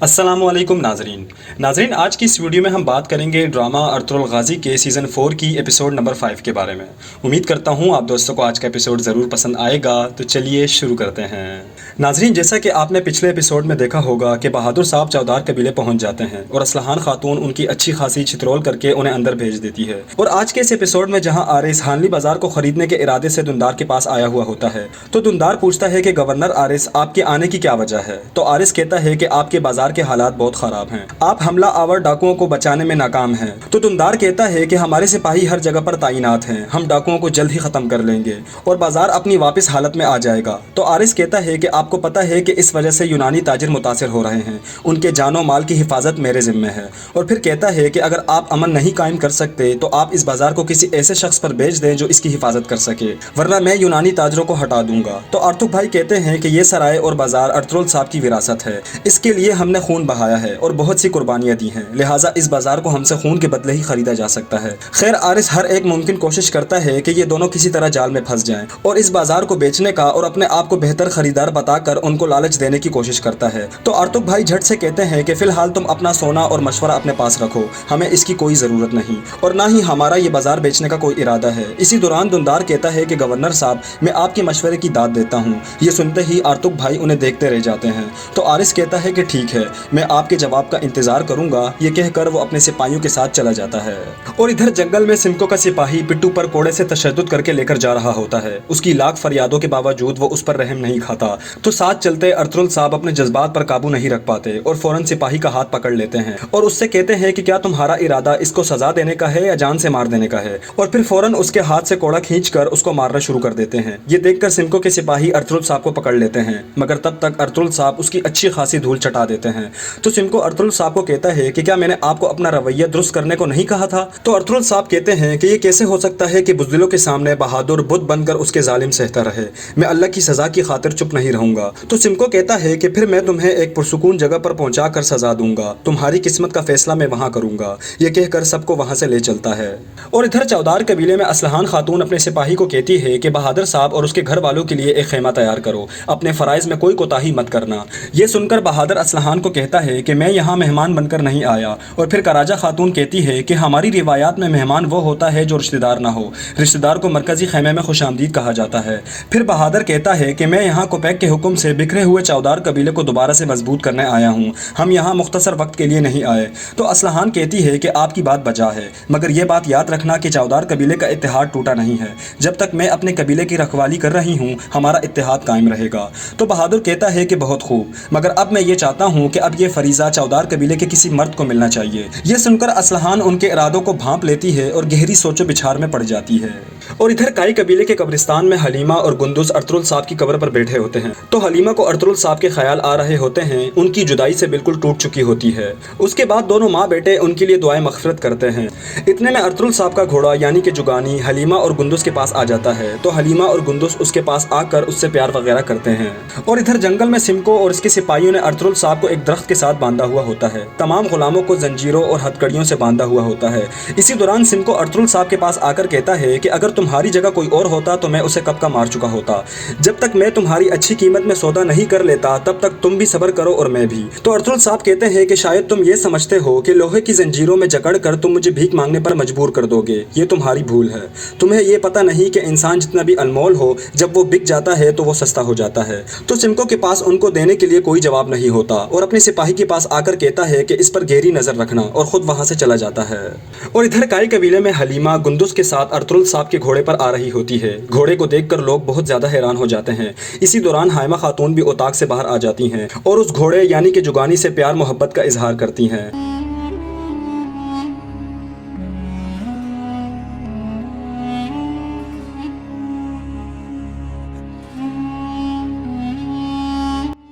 अस्सलाम वालेकुम नाजरीन आज की इस वीडियो में हम बात करेंगे ड्रामा अर्तुगरुल गाजी के सीज़न 4 की एपिसोड नंबर 5 के बारे में। उम्मीद करता हूँ आप दोस्तों को आज का एपिसोड ज़रूर पसंद आएगा, तो चलिए शुरू करते हैं। नाजरीन, जैसा कि आपने पिछले एपिसोड में देखा होगा कि बहादुर साहब चौधार कबीले पहुँच जाते हैं और असलहान खातून उनकी अच्छी खासी छितरोल करके उन्हें अंदर भेज देती है। और आज के इस एपिसोड में जहाँ आरिस हानली बाजार को खरीदने के इरादे से दुंदार के पास आया हुआ होता है, तो दुंदार पूछता है कि गवर्नर आरिस, आपके आने की क्या वजह है? तो आरिस कहता है कि आपके बाजार के हालात बहुत खराब हैं, आप हमला आवर डाकुओं को बचाने में नाकाम हैं। तो दुंदार कहता है कि हमारे सिपाही हर जगह पर तैनात हैं, हम डाकुओं को जल्द ही खत्म कर लेंगे और बाजार अपनी वापस हालत में आ जाएगा। तो आरिस कहता है कि आपको पता है कि इस वजह से यूनानी ताजिर मुतासिर हो रहे हैं, उनके जानो माल की हिफाजत मेरे जिम्मे है। और फिर कहता है कि अगर आप अमन नहीं कायम कर सकते तो आप इस बाजार को किसी ऐसे शख्स पर बेच दें जो इसकी हिफाजत कर सके, वरना मैं यूनानी ताजरों को हटा दूंगा। तो अर्तुग भाई कहते हैं कि ये सराय और बाजार अर्तुगरुल साहब की विरासत है, इसके लिए हमने खून बहाया है और बहुत सी कुर्बानियां दी हैं, लिहाजा इस बाजार को हमसे खून के बदले ही खरीदा जा सकता है। खैर, आरिस हर एक मुमकिन कोशिश करता है कि ये दोनों किसी तरह जाल में फंस जाएं और इस बाजार को बेचने का और अपने आप को बेहतर खरीदार बताकर उनको लालच देने की कोशिश करता है। तो अर्तुग भाई झट से कहते हैं कि फिलहाल तुम अपना सोना और मशवरा अपने पास रखो, हमें इसकी कोई ज़रूरत नहीं और ना ही हमारा ये बाजार बेचने का कोई इरादा है। इसी दौरान दुंदार कहता है कि गवर्नर साहब, मैं आपके मशवरे की दाद देता हूँ। ये सुनते ही अर्तुग भाई उन्हें देखते रह जाते हैं। तो आरिस कहता है कि ठीक है, मैं आपके जवाब का इंतजार करूंगा। ये कहकर वो अपने सिपाहियों के साथ चला जाता है। और इधर जंगल में सिमको का सिपाही पिट्टू पर कोड़े से तशद्दुद करके लेकर जा रहा होता है। उसकी लाख फरियादों के बावजूद वो उस पर रहम नहीं खाता। तो साथ चलते अर्तुगरुल साहब अपने जज्बात पर काबू नहीं रख पाते और फौरन सिपाही का हाथ पकड़ लेते हैं और उससे कहते हैं कि क्या तुम्हारा इरादा इसको सजा देने का है या जान से मार देने का है? और फिर फौरन उसके हाथ से कोड़ा खींचकर उसको मारना शुरू कर देते हैं। ये देखकर सिमको के सिपाही अर्तुगरुल साहब को पकड़ लेते हैं, मगर तब तक अर्तुगरुल साहब उसकी अच्छी खासी धूल चटा देते हैं। तो सिमको अर्तुगरुल साहब को कहता है कि क्या मैंने आपको अपना रवैया दुरुस्त करने को नहीं कहा था? तो अर्तुगरुल साहब कहते हैं कि ये कैसे हो सकता है कि बुज़दिलों के सामने बहादुर बुत बनकर उसके जालिम सहता रहे, मैं अल्लाह की सजा की खातिर चुप नहीं रहूंगा। तो सिमको कहता है कि फिर मैं तुम्हें एक पुरसुकून जगह पर पहुंचा कर सजा दूंगा, तुम्हारी किस्मत का फैसला मैं वहां करूंगा। ये कहकर सबको वहां से ले चलता है। और इधर चौधार कबीले में असलहान खातून अपने सिपाही को कहती है कि बहादुर साहब और उसके घर वालों के लिए एक खेमा तैयार करो, अपने फ़राइज़ में कोई कोताही मत करना। ये सुनकर बहादुर असलहान को कहता है कि मैं यहाँ मेहमान बनकर नहीं आया। और फिर कराजा खातून कहती है कि हमारी रिवायात में मेहमान वो होता है जो रिश्तेदार ना हो, रिश्तेदार को मरकज़ी खेमे में खुशामदीद कहा जाता है। फिर बहादुर कहता है कि मैं यहाँ कोपैक के हुक्म से बिखरे हुए चौधार कबीले को दोबारा से मजबूत करने आया हूँ, हम यहाँ मुख्तसर वक्त के लिए नहीं आए। तो असलहान कहती है कि आपकी बात बजा है, मगर यह बात याद रखना कि चौधार कबीले का इत्तेहाद टूटा नहीं है, जब तक मैं अपने कबीले की रखवाली कर रही हूँ हमारा इत्तेहाद कायम रहेगा। तो बहादुर कहता है कि बहुत खूब, मगर अब मैं ये चाहता हूँ कि अब ये फरीज़ा चौधार कबीले के किसी मर्द को मिलना चाहिए। ये सुनकर असलहान उनके इरादों को भांप लेती है और गहरी सोचो बिछार में पड़ जाती है। और इधर काई कबीले के कब्रिस्तान में हलीमा और गुंदुस अर्तुगरुल साहब की कब्र पर बैठे होते हैं। तो हलीमा को अर्तुगरुल साहब के ख्याल आ रहे होते हैं, उनकी जुदाई से बिल्कुल टूट चुकी होती है। उसके बाद दोनों माँ बेटे उनके लिए दुआएं मग़फ़िरत करते हैं। इतने में अर्तुगरुल साहब का घोड़ा यानी कि जुगानी हलीमा और गुंदुस के पास आ जाता है। तो हलीमा और गुंदुस उसके पास आकर उससे प्यार वगैरह करते हैं। और इधर जंगल में सिमको और उसके सिपाहियों ने अर्तुगरुल साहब को एक दरख्त के साथ बांधा हुआ होता है, तमाम गुलामों को जंजीरों और हथकड़ियों से बांधा हुआ होता है। इसी दौरान सिमको अर्तुगरुल साहब के पास आकर कहता है कि अगर तुम्हारी जगह कोई और होता तो मैं उसे कब का मार चुका होता। जब तक मैं तुम्हारी अच्छी कीमत में सौदा नहीं कर लेता तब तक तुम भी सब्र करो और मैं भी। तो अर्तुगरुल साहब कहते हैं कि शायद तुम ये समझते हो कि लोहे की जंजीरों में जकड़ कर तुम मुझे भीख मांगने पर मजबूर कर दोगे, ये तुम्हारी भूल है। तुम्हें ये पता नहीं कि इंसान जितना भी अनमोल हो, जब वो बिक जाता है तो वो सस्ता हो जाता है। तो सिमको के पास उनको देने के लिए कोई जवाब नहीं होता और अपने सिपाही के पास आकर कहता है कि इस पर गहरी नजर रखना और खुद वहां से चला जाता है। और इधर काई कबीले में हलीमा गुंदुस के साथ अर्तुगरुल साहब के घोड़े पर आ रही होती है। घोड़े को देखकर लोग बहुत ज्यादा हैरान हो जाते हैं। इसी दौरान हाइमा खातून भी उताक से बाहर आ जाती हैं और उस घोड़े यानी कि जुगानी से प्यार मोहब्बत का इजहार करती हैं।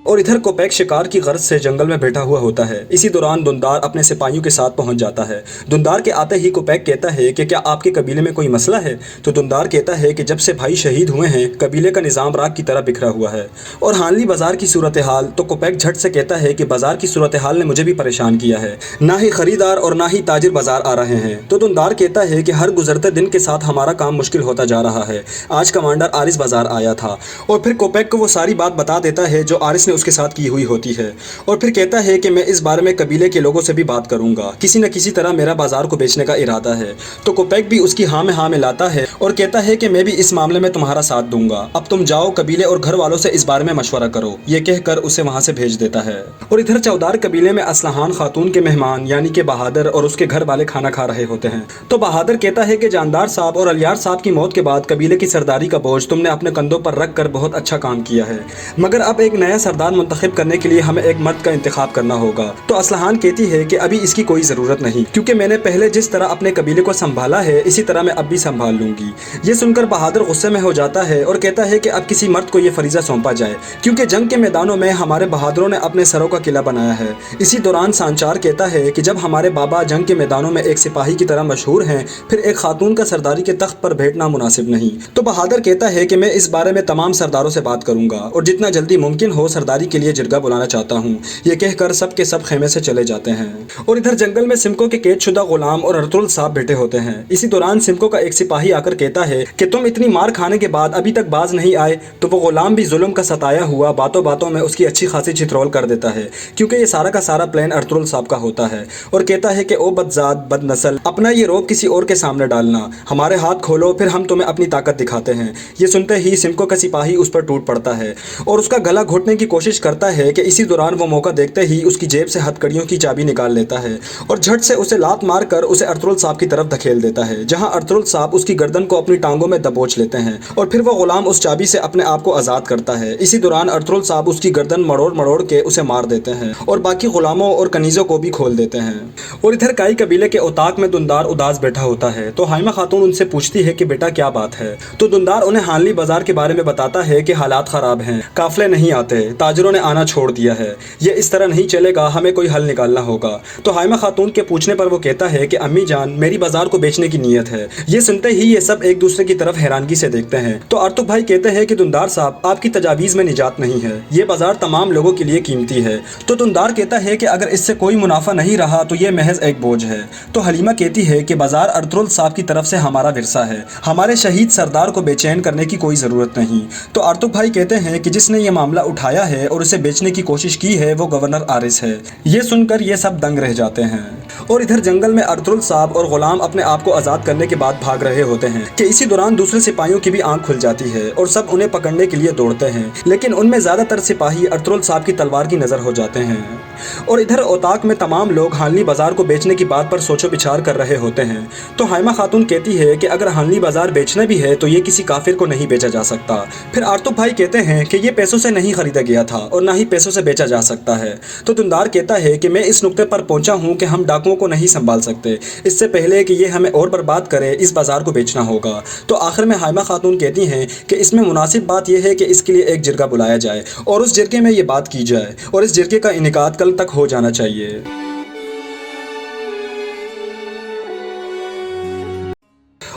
और इधर कोपैक शिकार की गर्ज से जंगल में बैठा हुआ होता है। इसी दौरान दुंदार अपने सिपाहियों के साथ पहुंच जाता है। दुंदार के आते ही कोपैक कहता है कि क्या आपके कबीले में कोई मसला है? तो दुंदार कहता है कि जब से भाई शहीद हुए हैं कबीले का निज़ाम राख की तरह बिखरा हुआ है। और हानली बाजार की सूरत हाल, तो कोपैक झट से कहता है कि बाजार की सूरत हाल ने मुझे भी परेशान किया है, ना ही खरीदार और ना ही ताजिर बाजार आ रहे हैं। तो दुंदार कहता है कि हर गुजरते दिन के साथ हमारा काम मुश्किल होता जा रहा है। आज कमांडर आरिस बाजार आया था। और फिर कोपैक को वो सारी बात बता देता है जो आरिस ने उसके साथ की हुई होती है। और फिर कहता है कि मैं इस बारे में कबीले के लोगों से भी बात करूंगा, किसी न किसी तरह मेरा बाजार को बेचने का इरादा है। तो कोपेक भी उसकी हाँ में लाता है और कहता है कि मैं भी इस मामले में तुम्हारा साथ दूंगा, अब तुम जाओ कबीले और घर वालों से इस बारे में मशवरा करो, ये कहकर उसे वहां से भेज देता है। और इधर चौदार कबीले में असलहान खातून के मेहमान यानी कि बहादुर और उसके घर वाले खाना खा रहे होते हैं। तो बहादुर कहता है कि जानदार साहब और अलियार साहब की मौत के बाद कबीले की सरदारी का बोझ तुमने अपने कंधों पर रख कर बहुत अच्छा काम किया है, मगर अब एक नया सरदार मुंतखब करने के लिए हमें एक मर्द का इंतखाब करना होगा। तो असलहान कहती है कि अभी इसकी कोई ज़रूरत नहीं, क्योंकि मैंने पहले जिस तरह अपने कबीले को संभाला है इसी तरह मैं अब भी संभाल लूंगी। ये सुनकर बहादुर गुस्से में हो जाता है और कहता है कि अब किसी मर्द को ये फरीज़ा सौंपा जाए, क्योंकि जंग के मैदानों में हमारे बहादुरों ने अपने सरों का किला बनाया है। इसी दौरान सांचार कहता है कि जब हमारे बाबा जंग के मैदानों में एक सिपाही की तरह मशहूर हैं, फिर एक खातून का सरदारी के तख्त पर बैठना मुनासिब नहीं। तो बहादुर कहता है कि मैं इस बारे में तमाम सरदारों से बात करूंगा और जितना जल्दी मुमकिन हो सरदारी के लिए जिरगा बुलाना चाहता हूँ। ये कहकर सब के सब खेमे से चले जाते हैं। और इधर जंगल में सिमको के कैद शुदा गुलाम और अर्तुल साहब बैठे होते हैं। इसी दौरान सिमको का एक सिपाही आकर कहता है कि तुम इतनी मार खाने के बाद अभी तक बाज नहीं आए। तो वो गुलाम भी जुल्म का सताया हुआ बातों बातों में उसकी अच्छी खासी चित्रोल कर देता है, क्योंकि ये सारा का सारा प्लान अर्तुल साहब का होता है। और कहता है कि ओ बदजात बदनस्ल, अपना ये रोब किसी और के सामने डालना, हमारे हाथ खोलो फिर हम तुम्हें अपनी ताकत दिखाते हैं। ये सुनते ही सिमको का सिपाही उस पर टूट पड़ता है और उसका गला घोटने की कोशिश करता है कि इसी दौरान वो मौका देखते ही उसकी जेब से हथकड़ियों की चाबी निकाल लेता है और झट से उसे लात मार कर उसे अर्तुल साहब की तरफ धकेल देता है, जहां अर्तुल साहब उसकी गर्दन को अपनी टांगों में दबोच लेते हैं और फिर वो गुलाम उस चाबी से अपने आप को आज़ाद करता है। इसी दौरान अर्तुल साहब उसकी गर्दन मरोड़ मरोड़ के उसे मार देते हैं और बाकी गुलामों और कनीज़ों को भी खोल देते हैं। और इधर काई कबीले के औताक में दुंदार उदास बैठा होता है। तो हाइमा खातून उनसे पूछती है कि बेटा क्या बात है। तो दुंदार उन्हें हानली बाजार के बारे में बताता है कि हालात ख़राब हैं, काफिले नहीं आते, ताजरों ने आना छोड़ दिया है, ये इस तरह नहीं चलेगा, हमें कोई हल निकालना होगा। तो हाइमा खातून के पूछने पर वो कहता है कि अम्मी जान मेरी बाजार को बेचने की नीयत है। ये सुनते ही ये सब एक दूसरे की तरफ हैरानगी से देखते हैं। तो अर्तुक भाई कहते हैं कि दुंदार साहब आपकी तजावीज़ में निजात नहीं है, ये बाजार तमाम लोगों के लिए कीमती है। तो दुंदार कहता है कि अगर इससे कोई मुनाफा नहीं रहा तो ये महज एक बोझ है। तो हलीमा कहती है कि बाजार अर्तुल साहब की तरफ से हमारा विरसा है, हमारे शहीद सरदार को बेचैन करने की कोई ज़रूरत नहीं। तो अर्तुक भाई कहते हैं कि जिसने ये मामला उठाया है और उसे बेचने की कोशिश की है वो गवर्नर आरिस है। ये सुनकर ये सब दंग रह जाते हैं। और इधर जंगल में अर्तुल साहब और गुलाम अपने आप को आज़ाद करने के बाद भाग रहे होते हैं कि इसी दौरान दूसरे सिपाहियों की भी आंख खुल जाती है और सब उन्हें पकड़ने के लिए दौड़ते हैं, लेकिन उनमें ज़्यादातर सिपाही अर्तुल साहब की तलवार की नज़र हो जाते हैं। और इधर औताक में तमाम लोग हानली बाजार को बेचने की बात पर सोचो विचार कर रहे होते हैं। तो हाइमा खातून कहती है कि अगर हानली बाजार बेचना भी है तो ये किसी काफिर को नहीं बेचा जा सकता। फिर आर्तुक भाई कहते हैं कि ये पैसों से नहीं खरीदा गया था और ना ही पैसों से बेचा जा सकता है। तो दुंदार कहता है कि मैं इस नुक्ते पर पहुंचा हूं कि हम डाकुओं को नहीं संभाल सकते, इससे पहले कि ये हमें और बर्बाद करे इस बाजार को बेचना होगा। तो आखिर में हाइमा खातून कहती हैं कि इसमें मुनासिब बात यह है कि इसके लिए एक जिरगा बुलाया जाए और उस जिरगे में ये बात की जाए और इस जिरगे का इनेकाद कल तक हो जाना चाहिए।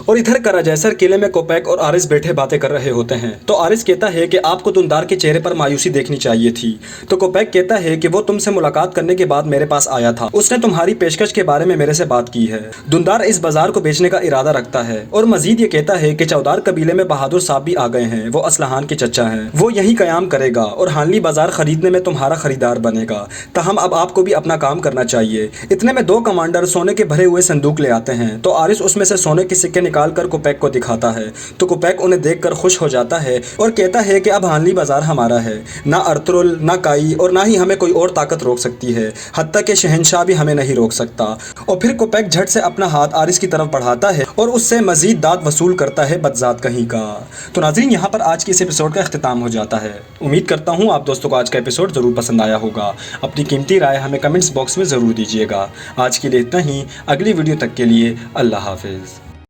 और इधर कराजैसर किले में कोपेक और आरिस बैठे बातें कर रहे होते हैं। तो आरिस कहता है कि आपको दुंदार के चेहरे पर मायूसी देखनी चाहिए थी। तो कोपेक कहता है कि वो तुमसे मुलाकात करने के बाद मेरे पास आया था, उसने तुम्हारी पेशकश के बारे में मेरे से बात की है। दुंदार इस बाजार को बेचने का इरादा रखता है और मजीद ये कहता है कि चौदार कबीले में बहादुर साहब भी आ गए हैं, वो असलहान के चचा हैं, वो यही कयाम करेगा और हानली बाजार खरीदने में तुम्हारा खरीदार बनेगा। तहम अब आपको भी अपना काम करना चाहिए। इतने में दो कमांडर सोने के भरे हुए संदूक ले आते हैं। तो आरिस उसमें से सोने के सिक्के निकाल कर कोपेक को दिखाता है। तो कोपेक उन्हें देखकर खुश हो जाता है और कहता है कि अब हानली बाजार हमारा है, ना अर्तुल, ना काई और ना ही हमें कोई और ताकत रोक सकती है, हत्ता के शहंशाह भी हमें नहीं रोक सकता। और फिर कोपेक झट से अपना हाथ आरिस की तरफ बढ़ाता है और उससे मजीद दाद वसूल करता है बदजात कहीं का। तो नाज़रीन, यहाँ पर आज के इस एपिसोड का इख्तिताम हो जाता है। उम्मीद करता हूँ आप दोस्तों को आज का एपिसोड ज़रूर पसंद आया होगा। अपनी कीमती राय हमें कमेंट्स बॉक्स में ज़रूर दीजिएगा। आज के लिए इतना ही, अगली वीडियो तक के लिए अल्लाह हाफिज़।